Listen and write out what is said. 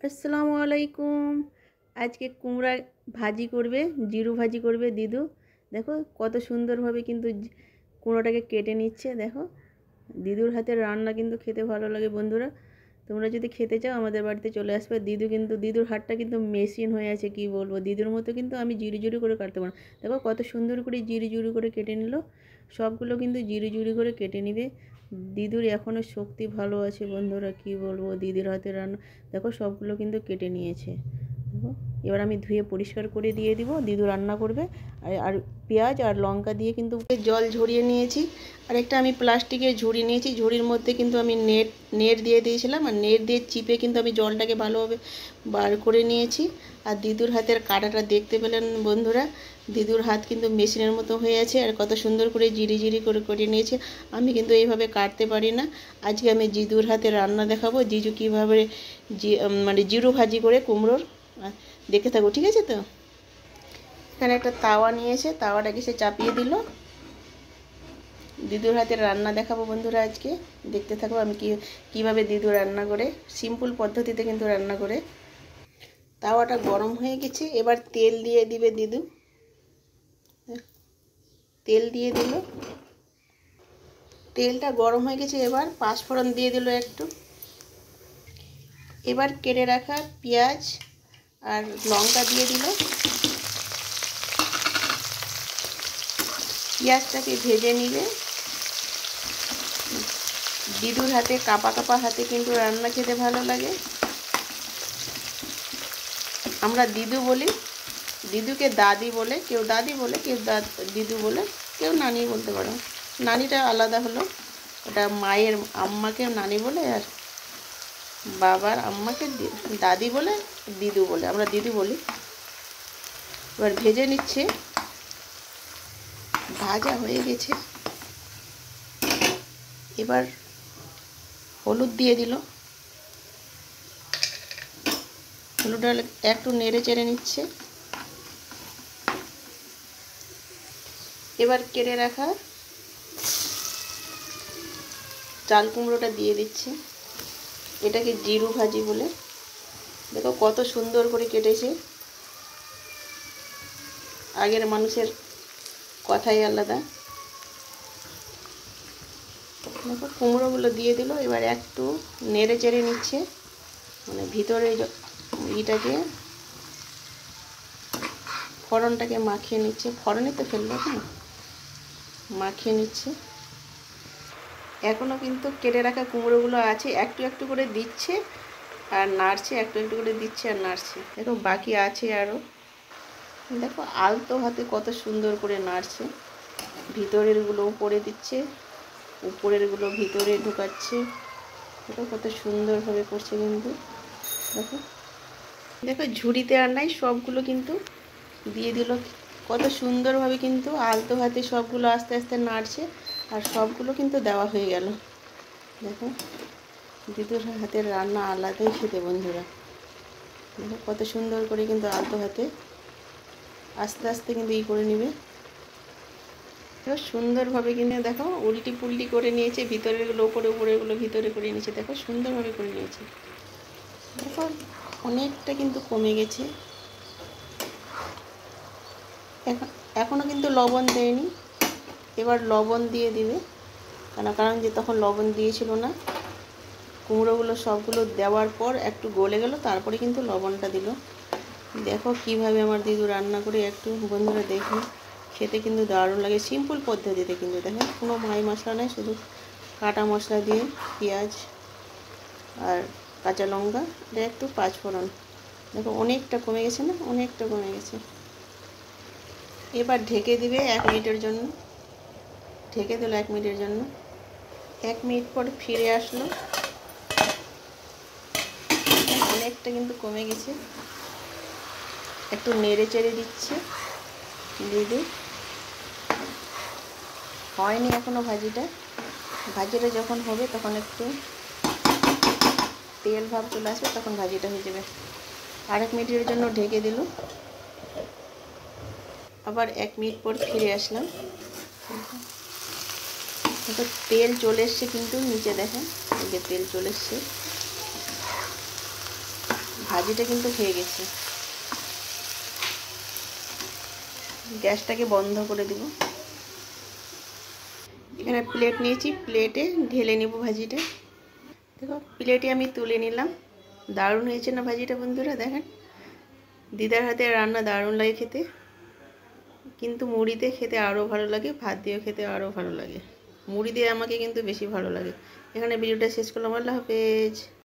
আসসালামু আলাইকুম। আজকে কুমড়া ভাজি করবে, জিরু ভাজি করবে দিদু। দেখো কত সুন্দরভাবে কিন্তু কুমড়োটাকে কেটে নিচ্ছে। দেখো দিদুর হাতের রান্না কিন্তু খেতে ভালো লাগে বন্ধুরা। তোমরা যদি খেতে চাও আমাদের বাড়িতে চলে আসবে। দিদুর হাতটা কিন্তু মেশিন হয়ে আছে, কি বলবো। দিদুর মতো কিন্তু আমি জিরি জিরি করে কাটতে পারবো না। দেখো কত সুন্দর করে জিরি জিরি করে কেটে নিল। সবগুলো কিন্তু জিরি জিরি করে কেটে নিবে। দিদুর এখনও শক্তি ভালো আছে বন্ধুরা, কি বলবো। দিদির হাতের রান্না দেখো সবগুলো কিন্তু কেটে নিয়েছে। দেখো এবার আমি ধুয়ে পরিষ্কার করে দিয়ে দিব, দিদু রান্না করবে। আর পেঁয়াজ আর লঙ্কা দিয়ে কিন্তু জল ঝরিয়ে নিয়েছি। আর একটা আমি প্লাস্টিকের ঝুড়ি নিয়েছি, ঝুড়ির মধ্যে কিন্তু আমি নেট দিয়ে দিয়েছিলাম, আর নেট দিয়ে চিপে কিন্তু আমি জলটাকে ভালোভাবে বার করে নিয়েছি। আর দিদুর হাতের কাটাটা দেখতে পেলেন বন্ধুরা, দিদুর হাত কিন্তু মেশিনের মতো হয়ে আছে। আর কত সুন্দর করে জিরি জিরি করে কেটে নিয়েছে। আমি কিন্তু এইভাবে কাটতে পারি না। আজকে আমি জিদুর হাতে রান্না দেখাবো, জিজু কীভাবে মানে জিরু ভাজি করে কুমড়োর। দেখে থাকো, ঠিক আছে তো। এখানে একটা তাওয়া নিয়েছে, তাওয়াটাকে সে চাপিয়ে দিল। দিদুর হাতের রান্না দেখাবো বন্ধুরা আজকে, দেখতে থাকো আমি কীভাবে দিদু রান্না করে, সিম্পল পদ্ধতিতে কিন্তু রান্না করে। তাওয়াটা গরম হয়ে গেছে, এবার তেল দিয়ে দিবে দিদু। তেল দিয়ে দিল, তেলটা গরম হয়ে গেছে। এবার পাঁচফোড়ন দিয়ে দিল একটু। এবার কেটে রাখা পেঁয়াজ আর লঙ্কা দিয়ে দিল। পেঁয়াজটাকে ভেজে নিবে। দিদুর হাতে কাপা কাপা হাতে কিন্তু রান্না খেতে ভালো লাগে। আমরা দিদু বলি, দিদুকে দাদি বলে, কেউ দাদি বলে, কেউ দিদু বলে, কেউ নানি বলতে পারো। নানিটা আলাদা হলো, ওটা মায়ের আম্মাকে নানি বলে, আর বাবার আম্মাকে দাদি বলে, দিদু বলে, আমরা দিদু বলি। এবার ভেজে নিচ্ছে, ভাজা হয়ে গেছে। এবার হলুদ দিয়ে দিল, হলুদটা একটু নেড়ে চেড়ে নিচ্ছে। এবার কেটে রাখা চাল কুমড়োটা দিয়ে দিচ্ছে। এটাকে জিরু ভাজি বলে। দেখো কত সুন্দর করে কেটেছে, আগের মানুষের কথাই আলাদা। দেখো কুমড়োগুলো দিয়ে দিল। এবার একটু নেড়ে চেড়ে নিচ্ছে, মানে ভিতরে ইটাকে ফোড়নটাকে মাখিয়ে নিচ্ছে। ফোড়নে তো ফেললো না, মাখিয়ে নিচ্ছে। এখনও কিন্তু কেটে রাখা কুমড়োগুলো আছে, একটু একটু করে দিচ্ছে আর নাড়ছে, একটু একটু করে দিচ্ছে আর নাড়ছে। দেখো বাকি আছে আরও। দেখো আলতো হাতে কত সুন্দর করে নাড়ছে। ভিতরেরগুলো উপরে দিচ্ছে, উপরেরগুলো ভিতরে ঢুকাচ্ছে। দেখো কত সুন্দরভাবে করছে কিন্তু। দেখো দেখো ঝুড়িতে আর নাই, সবগুলো কিন্তু দিয়ে দিল। কত সুন্দরভাবে কিন্তু আলতো হাতে সবগুলো আস্তে আস্তে নাড়ছে, আর সবগুলো কিন্তু দেওয়া হয়ে গেল। দেখো দিদুর হাতের রান্না আলাদাই খেতে বন্ধুরা। দেখো কত সুন্দর করে কিন্তু আলতো হাতে আস্তে আস্তে কিন্তু করে নেবে। দেখো সুন্দরভাবে কিন্তু দেখো উল্টি পুল্টি করে নিয়েছে, ভিতরেরগুলো উপরে, উপরেগুলো ভিতরে করে নিয়েছে। দেখো সুন্দরভাবে করে নিয়েছে। দেখো অনেকটা কিন্তু কমে গেছে। এখনও কিন্তু লবণ দেয়নি, এবার লবণ দিয়ে দিবে। কারণ যে তখন লবণ দিয়েছিল না। কুমড়োগুলো সবগুলো দেওয়ার পর একটু গলে গেল, তারপরে কিন্তু লবণটা দিল। দেখো কিভাবে আমার দিদু রান্না করে, একটু বন্ধুরা দেখুন। খেতে কিন্তু দারুণ লাগে, সিম্পল পদ্ধতিতে কিন্তু। দেখো কোনো মাই মশলা নেই, শুধু কাটা মশলা দিয়ে পেঁয়াজ আর কাঁচা লঙ্কা, এটা একটু পাঁচফোড়ন। দেখো অনেকটা কমে গেছে না, অনেকটা কমে গেছে। এবার ঢেকে দিবে 1 মিনিটের জন্য। ঢেকে দিল 1 মিনিটের জন্য। 1 মিনিট পর ফিরে আসলো, অনেকটা কিন্তু কমে গেছে। একটু নেড়ে চেড়ে দিচ্ছে দিদি। হয়নি এখনও ভাজিটা। ভাজিটা যখন হবে তখন একটু তেল ভাব চলে আসবে, তখন ভাজিটা হয়ে যাবে। আর 1 মিনিটের জন্য ঢেকে দিল। আবার 1 মিনিট পর ফিরে আসলাম। দেখো তেল চলে এসছে কিন্তু নিচে, দেখেন এই যে তেল চলে এসছে। ভাজিটা কিন্তু হয়ে গেছে, গ্যাসটাকে বন্ধ করে দিব। এখানে প্লেট নিয়েছি, প্লেটে ঢেলে নেব ভাজিটা। দেখো প্লেটে আমি তুলে নিলাম। দারুণ হয়েছে না ভাজিটা বন্ধুরা? দেখেন, দিদার হাতে রান্না দারুণ লাগে খেতে, কিন্তু মুড়িতে খেতে আরও ভালো লাগে, ভাত দিয়েও খেতে আরও ভালো লাগে। মুড়ি দিয়ে আমাকে কিন্তু বেশি ভালো লাগে। এখানে ভিডিওটা শেষ করলাম। আল্লাহ হাফেজ।